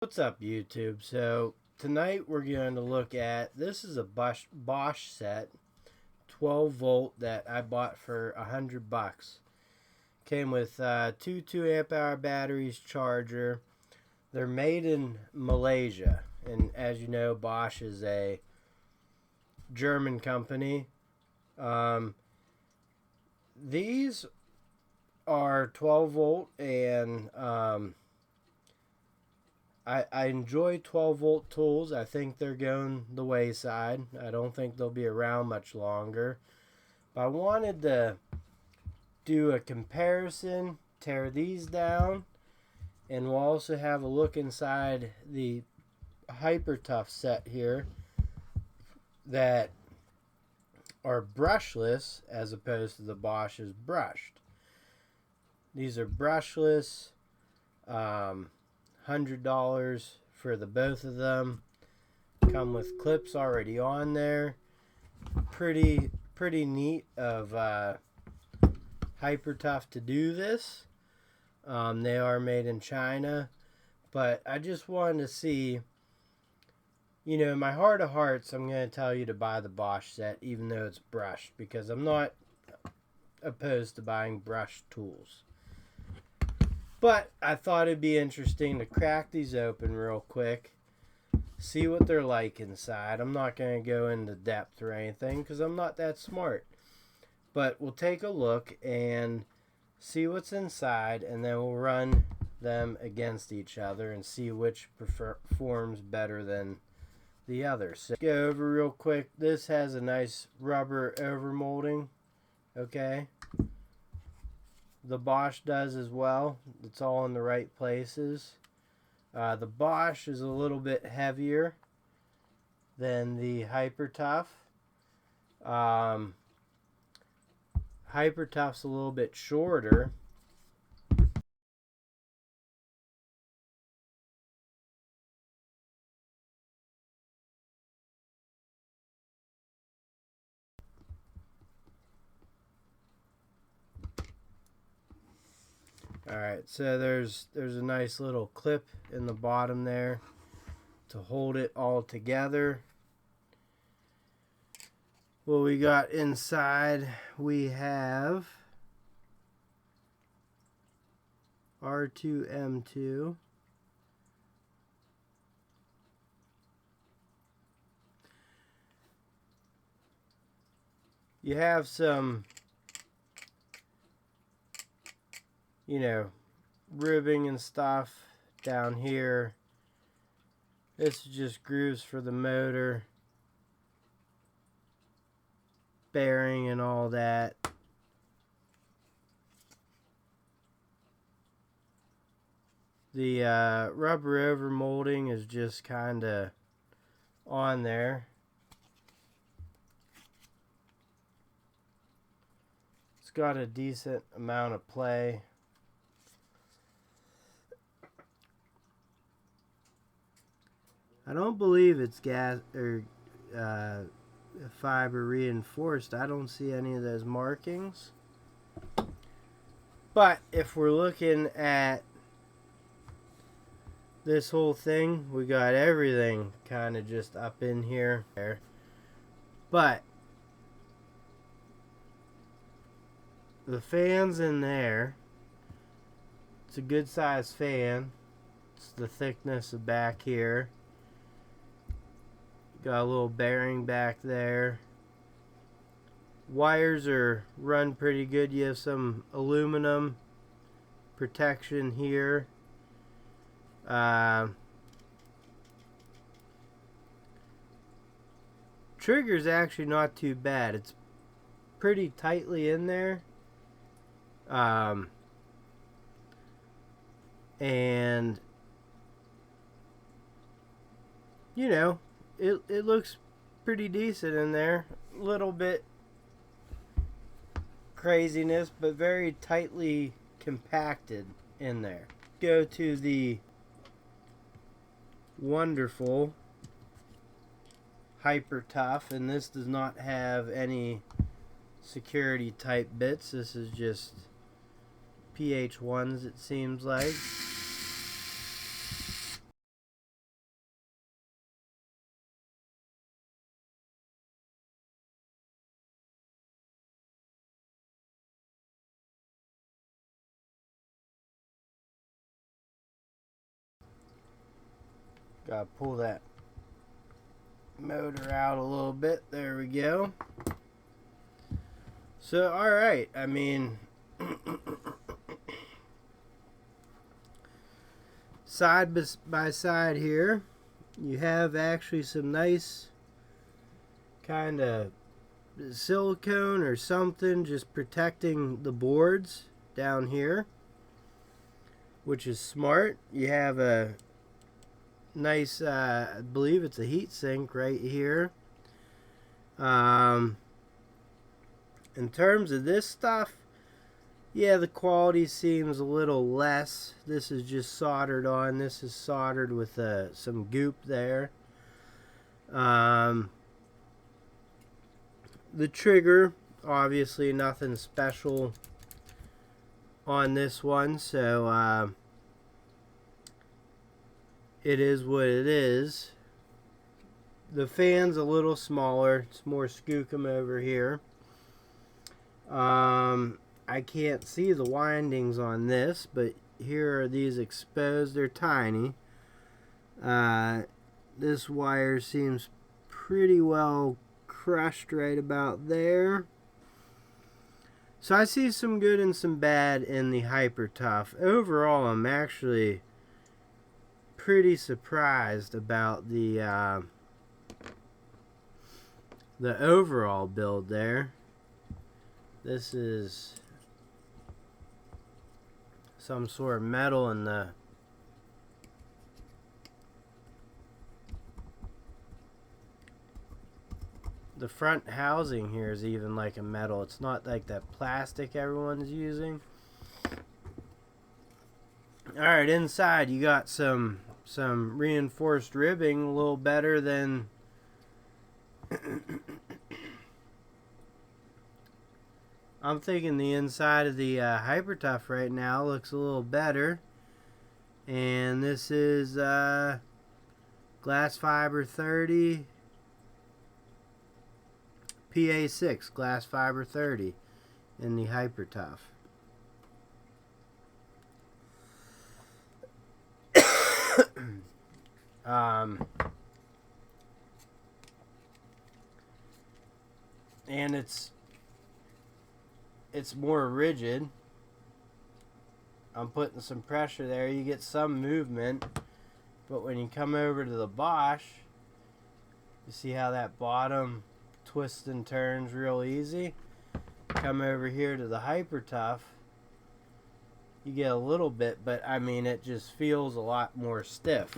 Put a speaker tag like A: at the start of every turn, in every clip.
A: What's up, YouTube? So tonight we're going to look at, this is a Bosch set, 12 volt that I bought for $100. Came with two 2 amp hour batteries, charger. They're made in Malaysia, and as you know, Bosch is a German company. These are 12 volt, and I enjoy 12 volt tools. I think they're going the wayside. I don't think they'll be around much longer. But I wanted to do a comparison, tear these down, and we'll also have a look inside the Hyper Tough set here that are brushless as opposed to the Bosch's brushed. These are brushless. $100 for the both of them. Come with clips already on there. Pretty neat of Hyper Tough to do this. They are made in China, but I just wanted to see, you know, in my heart of hearts, I'm going to tell you to buy the Bosch set, even though it's brushed, because I'm not opposed to buying brushed tools. But I thought it'd be interesting to crack these open real quick, see what they're like inside. I'm not going to go into depth or anything because I'm not that smart. But we'll take a look and see what's inside, and then we'll run them against each other and see which performs better than the other. So go over real quick. This has a nice rubber overmolding, okay? The Bosch does as well. It's all in the right places. The Bosch is a little bit heavier than the Hyper Tough. Hyper Tough's a little bit shorter. Alright, so there's a nice little clip in the bottom there to hold it all together. What we got inside, we have R2M2. You have some, you know, ribbing and stuff down here. This is just grooves for the motor, bearing and all that. The rubber over molding is just kind of on there. It's got a decent amount of play. I don't believe it's gas or fiber reinforced. I don't see any of those markings. But if we're looking at this whole thing, we got everything kind of just up in here. But the fan's in there. It's a good size fan. It's the thickness of back here. Got a little bearing back there. Wires are run pretty good. You have some aluminum protection here. Trigger's actually not too bad. It's pretty tightly in there. And you know, it looks pretty decent in there. A little bit craziness, but very tightly compacted in there. Go to the wonderful Hyper Tough, and this does not have any security type bits. This is just PH1s, it seems like. Gotta pull that motor out a little bit. There we go. So, alright, I mean, side by side here, you have actually some nice kind of silicone or something just protecting the boards down here, which is smart. You have a nice, I believe it's a heat sink right here. In terms of this stuff, yeah, the quality seems a little less. This is just soldered on. This is soldered with some goop there. The trigger, obviously nothing special on this one, so it is what it is. The fan's a little smaller. It's more skookum over here. I can't see the windings on this, but here are these exposed. They're tiny. This wire seems pretty well crushed right about there. So I see some good and some bad in the Hyper Tough. Overall, I'm actually pretty surprised about the overall build there. This is some sort of metal in the front housing here is even like a metal. It's not like that plastic everyone's using. Alright, inside you got some reinforced ribbing, a little better than I'm thinking the inside of the Hyper Tough right now looks a little better. And this is glass fiber 30 PA6 glass fiber 30 in the Hyper Tough. And it's more rigid. I'm putting some pressure there. You get some movement, but when you come over to the Bosch, you see how that bottom twists and turns real easy. Come over here to the Hyper Tough, you get a little bit, but I mean it just feels a lot more stiff.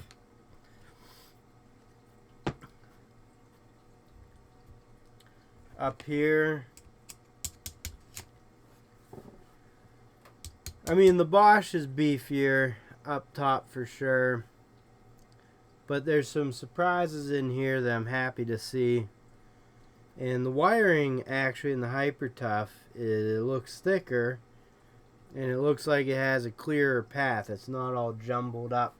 A: Up here, I mean the Bosch is beefier up top for sure, but there's some surprises in here that I'm happy to see. And the wiring actually in the Hyper Tough, it looks thicker, and it looks like it has a clearer path. It's not all jumbled up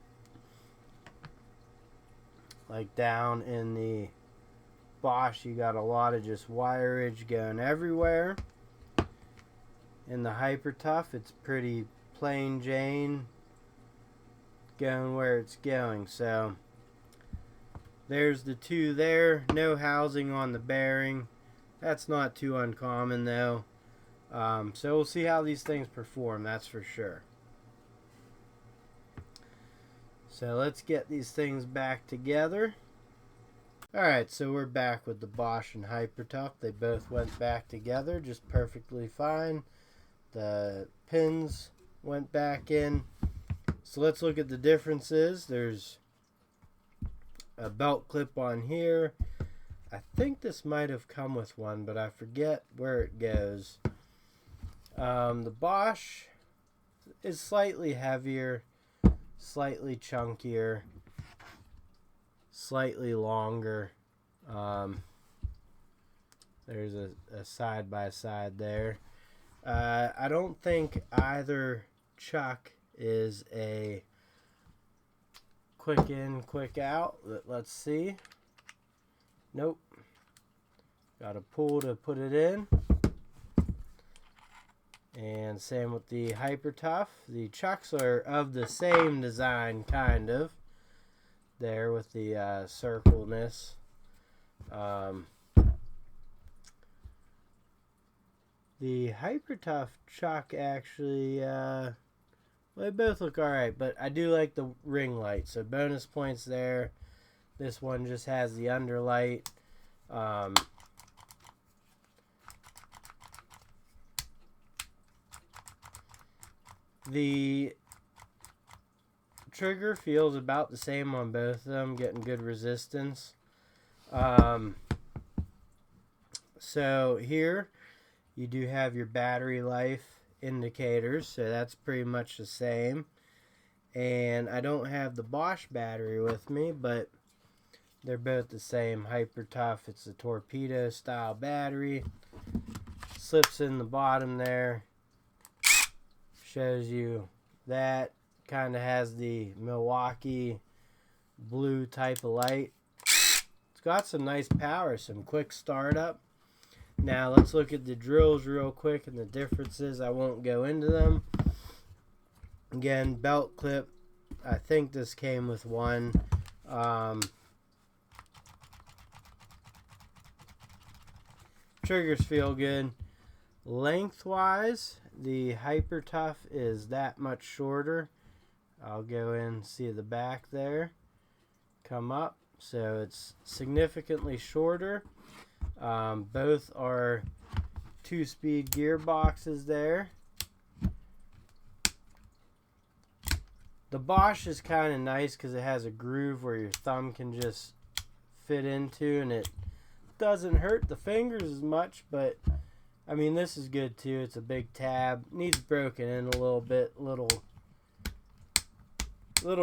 A: like down in the Bosch. You got a lot of just wireage going everywhere. In the Hyper Tough, it's pretty plain Jane, going where it's going. So there's the two there. No housing on the bearing. That's not too uncommon though. So we'll see how these things perform, that's for sure. So let's get these things back together. Alright, so we're back with the Bosch and Hyper Tough. They both went back together just perfectly fine. The pins went back in. So let's look at the differences. There's a belt clip on here. I think this might have come with one, but I forget where it goes. The Bosch is slightly heavier, slightly chunkier, slightly longer. There's a side by side there. I don't think either chuck is a quick in, quick out. Let's see. Nope. Got a pull to put it in. And same with the Hyper Tough. The chucks are of the same design, kind of. there with the circleness. The Hyper Tough chuck actually, well, they both look alright, but I do like the ring light, so bonus points there. This one just has the underlight. The trigger feels about the same on both of them, getting good resistance. So here you do have your battery life indicators, so that's pretty much the same. And I don't have the Bosch battery with me, but they're both the same. Hyper Tough, it's a torpedo style battery. Slips in the bottom there. Shows you that. Kind of has the Milwaukee blue type of light. It's got some nice power, some quick startup. Now let's look at the drills real quick and the differences. I won't go into them. Again, belt clip. I think this came with one. Triggers feel good. Lengthwise, the Hyper Tough is that much shorter. I'll go in and see the back there. Come up. So it's significantly shorter. Both are 2-speed gearboxes there. The Bosch is kind of nice because it has a groove where your thumb can just fit into, and it doesn't hurt the fingers as much, but I mean, this is good too. It's a big tab. Needs broken in a little bit, little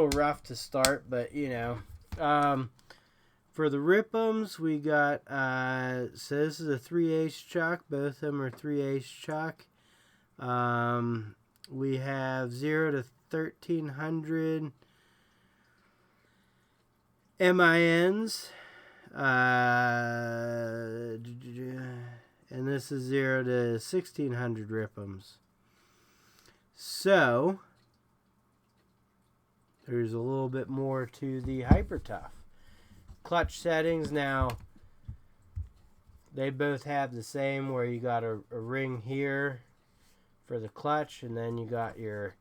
A: rough to start, but you know. For the Rip'ems, we got, so this is a 3/8 chuck. Both of them are 3/8 chuck. We have 0 to 1300 MINs. And this is 0 to 1600 Rip'ems. So there's a little bit more to the Hyper Tough. Clutch settings, now they both have the same, where you got a ring here for the clutch, and then you got your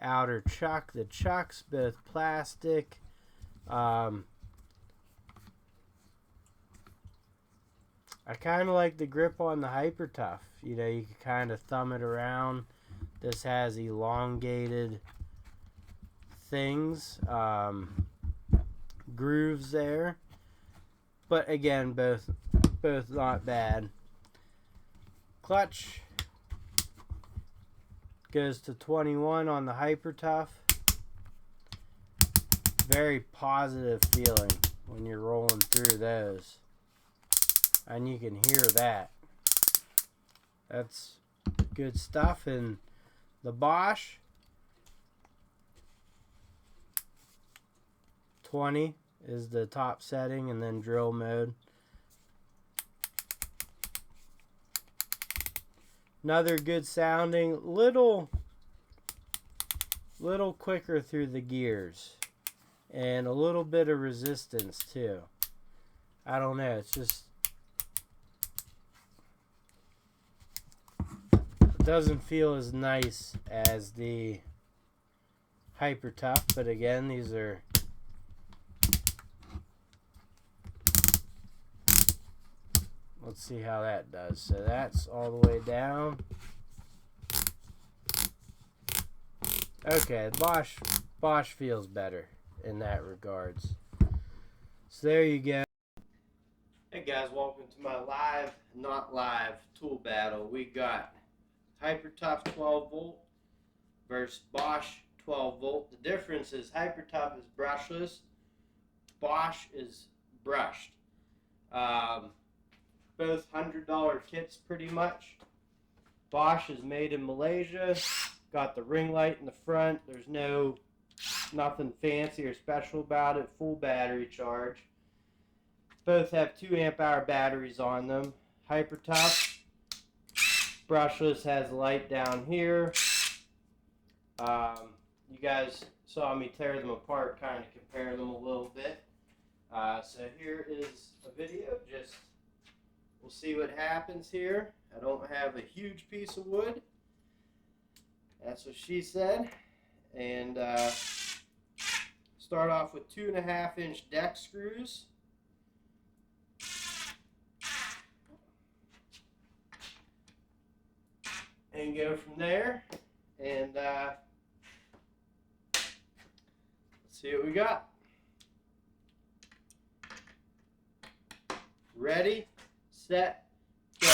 A: outer chuck. The chuck's both plastic. I kind of like the grip on the Hyper Tough. You know, you can kind of thumb it around. This has elongated things, grooves there. But again, both not bad. Clutch goes to 21 on the Hyper Tough. Very positive feeling when you're rolling through those. And you can hear that. That's good stuff. And the Bosch 20 is the top setting, and then drill mode. Another good sounding, little quicker through the gears, and a little bit of resistance too. I don't know, it's just, it doesn't feel as nice as the Hyper Tough, but again, these are let's see how that does. So that's all the way down. Okay, Bosch feels better in that regards. So there you go. Hey guys, welcome to my not live tool battle. We got Hyper Tough 12 volt versus Bosch 12 volt. The difference is Hyper Tough is brushless, Bosch is brushed. Both $100 kits pretty much. Bosch is made in Malaysia. Got the ring light in the front. There's nothing fancy or special about it. Full battery charge. Both have 2 amp hour batteries on them. Hyper Tough brushless has a light down here. You guys saw me tear them apart, kind of compare them a little bit. So here is a video. Just we'll see what happens here. I don't have a huge piece of wood. That's what she said. And start off with 2.5-inch deck screws. And go from there. And let's see what we got. Ready, set, go.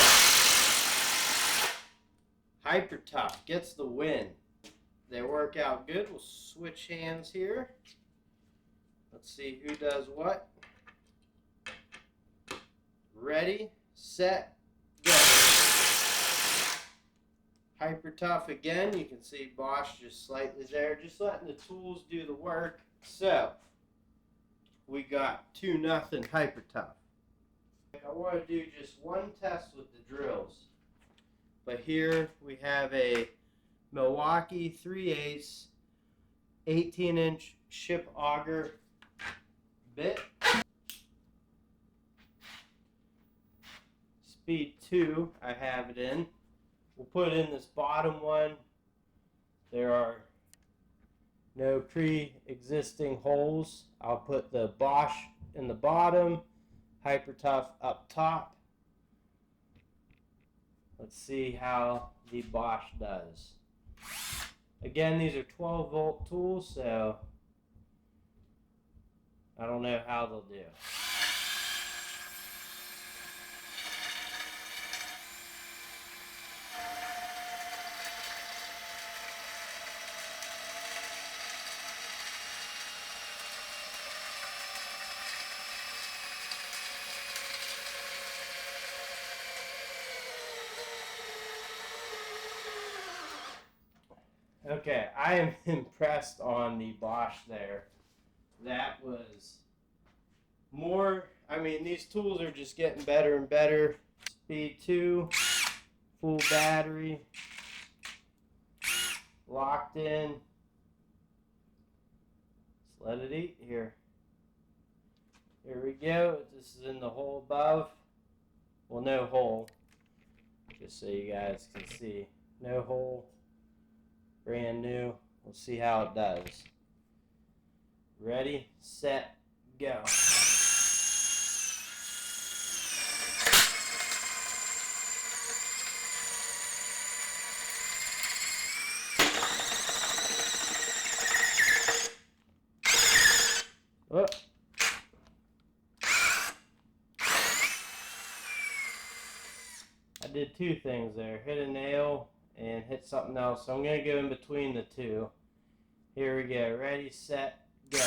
A: Hyper Tough gets the win. They work out good. We'll switch hands here. Let's see who does what. Ready, set, go. Hyper Tough again. You can see Bosch just slightly there, just letting the tools do the work. So we got 2-0 Hyper Tough. I want to do just one test with the drills, but here we have a Milwaukee 3/8 18-inch ship auger bit, speed 2 I have it in. We'll put in this bottom one. There are no pre-existing holes. I'll put the Bosch in the bottom, Hyper Tough up top. Let's see how the Bosch does. Again, these are 12-volt tools, so I don't know how they'll do. Okay, I am impressed on the Bosch there. That was more, I mean, these tools are just getting better and better. Speed 2, full battery, locked in. Let's let it eat here. Here we go. This is in the hole above. Well, no hole, just so you guys can see. No hole. Brand new. We'll see how it does. Ready, set, go. Oh. I did two things there. Hit a nail and hit something else. So I'm going to go in between the two. Here we go. Ready, set, go.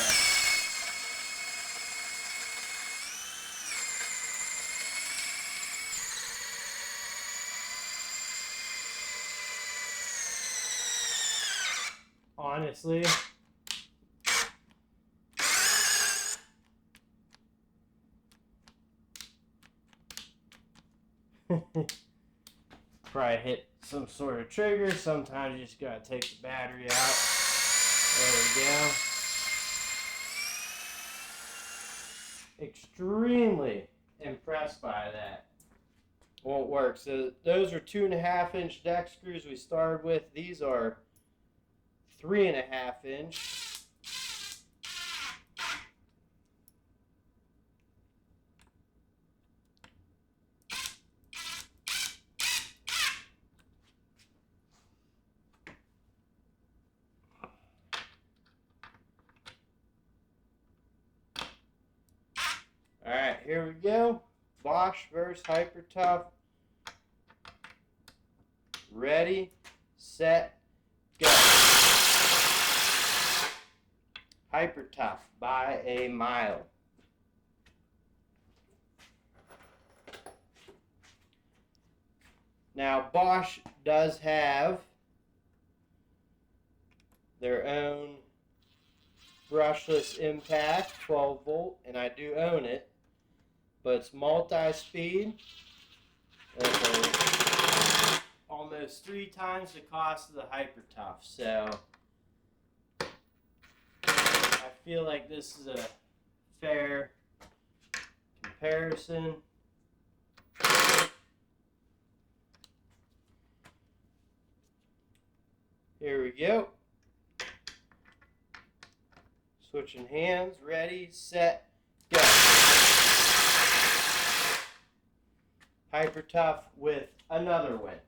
A: Honestly, probably hit some sort of trigger. Sometimes you just gotta take the battery out. There we go. Extremely impressed by that. Won't work. So those are 2.5-inch deck screws we started with. These are 3.5-inch. Alright, here we go. Bosch versus Hyper Tough. Ready, set, go. Hyper Tough by a mile. Now Bosch does have their own brushless impact, 12 volt, and I do own it, but it's multi-speed. Almost 3 times the cost of the Hyper Tough, so I feel like this is a fair comparison. Here we go. Switching hands, ready, set, go. Hyper Tough with another win.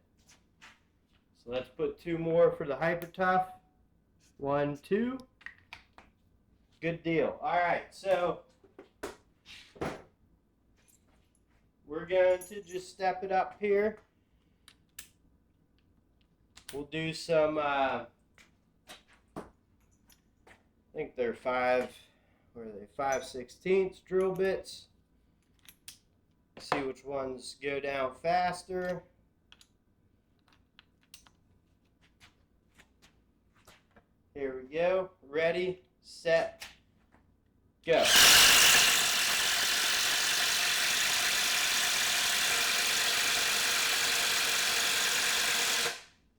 A: So let's put 2 more for the Hyper Tough. 1, 2. Good deal. All right, so we're going to just step it up here. We'll do some, I think they're 5/16 drill bits. See which ones go down faster. Here we go. Ready, set, go.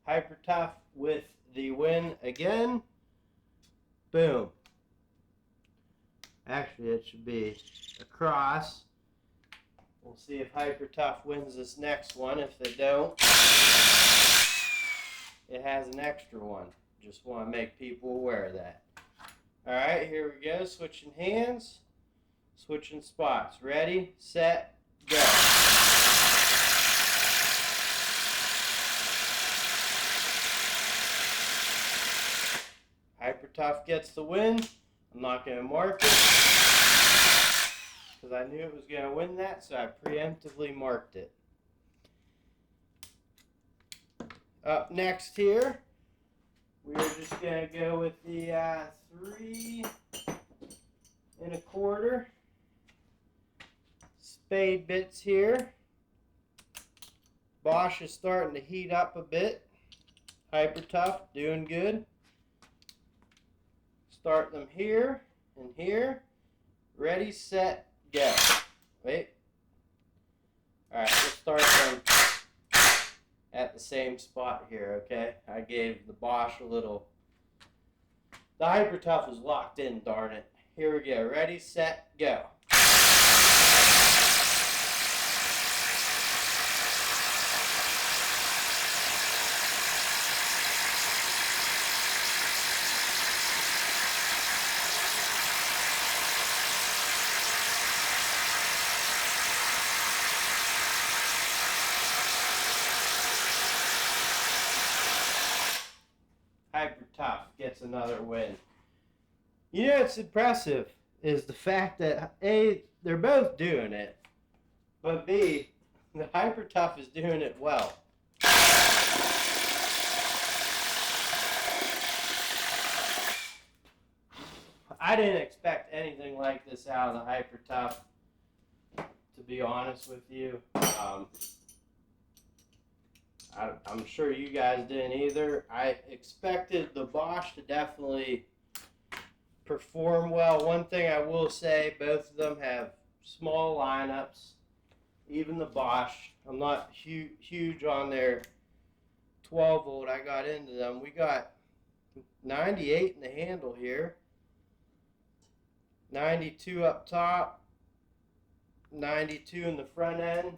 A: Hyper Tough with the win again. Boom. Actually, it should be across. We'll see if Hyper Tough wins this next one. If they don't, it has an extra one. Just want to make people aware of that. Alright, here we go. Switching hands. Switching spots. Ready, set, go. Hyper Tough gets the win. I'm not going to mark it because I knew it was going to win that, so I preemptively marked it. Up next here, we're just going to go with the 3 1/4 spade bits here. Bosch is starting to heat up a bit. Hyper Tough, doing good. Start them here and here. Ready, set, go. Wait. Alright, let's start them at the same spot here, okay? I gave the Bosch a little... The Hyper Tough is locked in, darn it. Here we go. Ready, set, go. Hyper Tough gets another win. You know what's impressive is the fact that A, they're both doing it, but B, the Hyper Tough is doing it well. I didn't expect anything like this out of the Hyper Tough, to be honest with you. I'm sure you guys didn't either. I expected the Bosch to definitely perform well. One thing I will say, both of them have small lineups. Even the Bosch, I'm not huge on their 12 volt. I got into them. We got 98 in the handle here, 92 up top, 92 in the front end.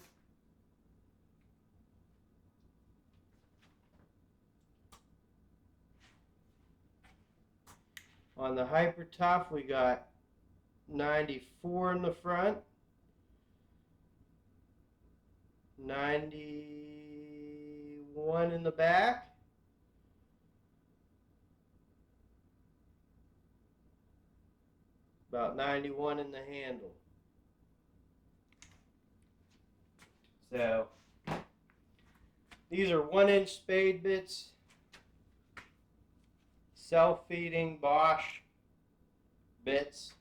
A: On the Hyper Tough, we got 94 in the front, 91 in the back, about 91 in the handle. So, these are 1-inch spade bits. Self-feeding Bosch bits.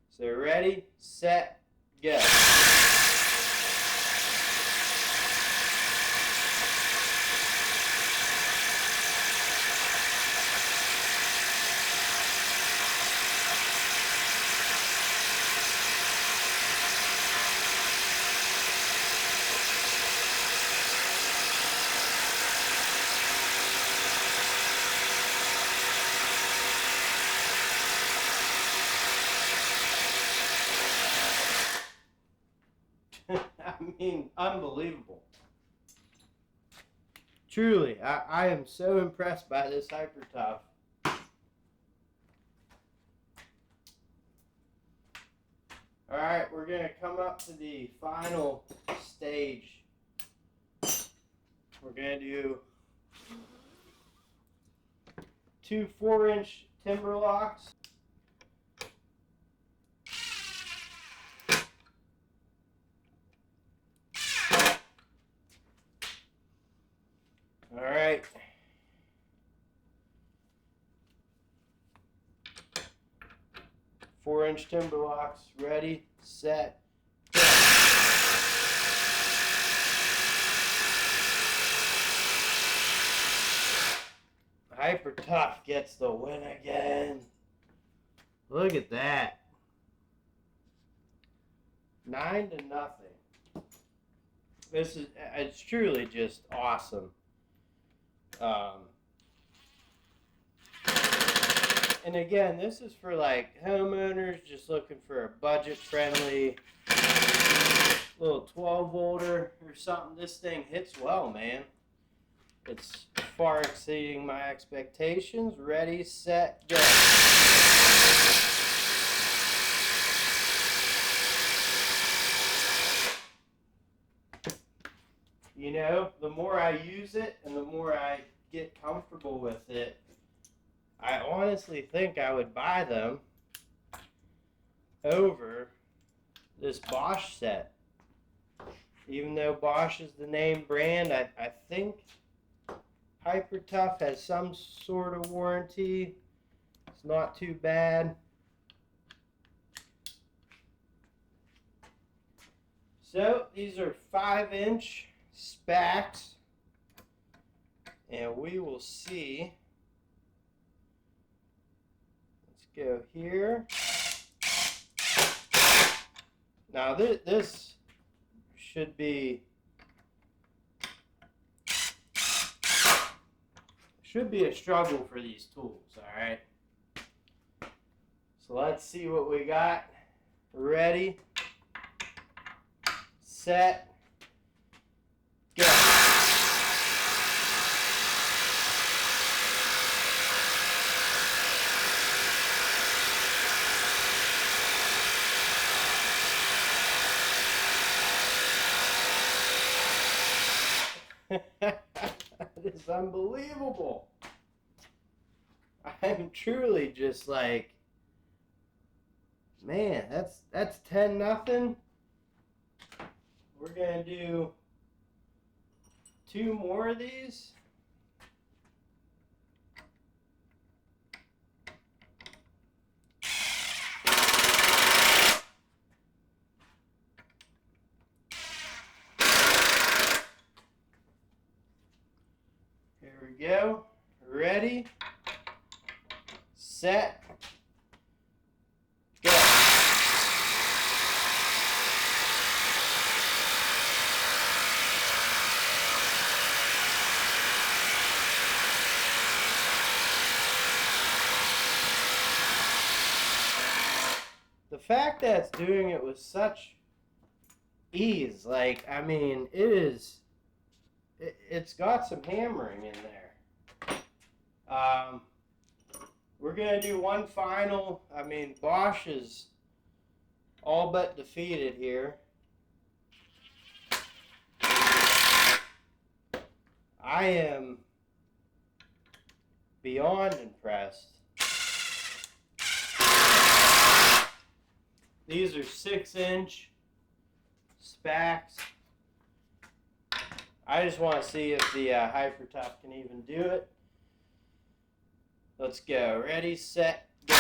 A: So ready, set, go. mean, unbelievable. Truly, I am so impressed by this Hyper Tough. Alright, we're going to come up to the final stage. We're going to do 2 4-inch timber locks. Alright. Four-inch timber locks, ready, set, go. Hyper Tough gets the win again. Look at that. 9-0. It's truly just awesome. And again, this is for like homeowners just looking for a budget-friendly little 12-volter or something. This thing hits well, man. It's far exceeding my expectations. Ready, set, go. You know, the more I use it and the more I get comfortable with it, I honestly think I would buy them over this Bosch set. Even though Bosch is the name brand, I think Hyper Tough has some sort of warranty. It's not too bad. So these are 5-inch specs, and we will see. Let's go here. Now this should be a struggle for these tools, all right? So let's see what we got. Ready, set, go. That is unbelievable. I'm truly just like, man, that's 10-0. We're gonna do 2 more of these. Here we go. Ready, set, go. The fact that it's doing it with such ease, like, I mean, it's got some hammering in there. We're going to do one final. I mean, Bosch is all but defeated here. I am beyond impressed. These are 6-inch specs. I just want to see if the Hyper Tough can even do it. Let's go. Ready, set, go.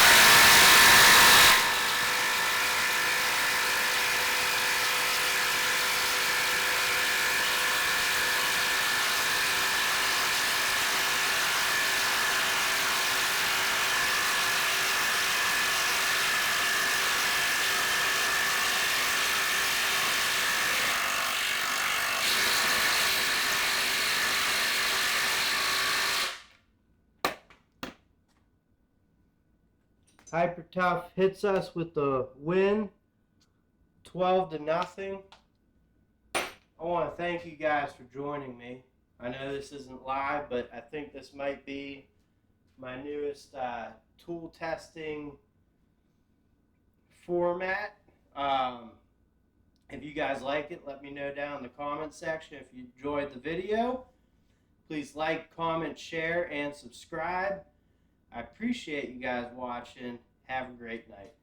A: Hyper Tough hits us with the win, 12-0. I want to thank you guys for joining me. I know this isn't live, but I think this might be my newest tool testing format. If you guys like it, let me know down in the comment section. If you enjoyed the video, please like, comment, share, and subscribe. I appreciate you guys watching. Have a great night.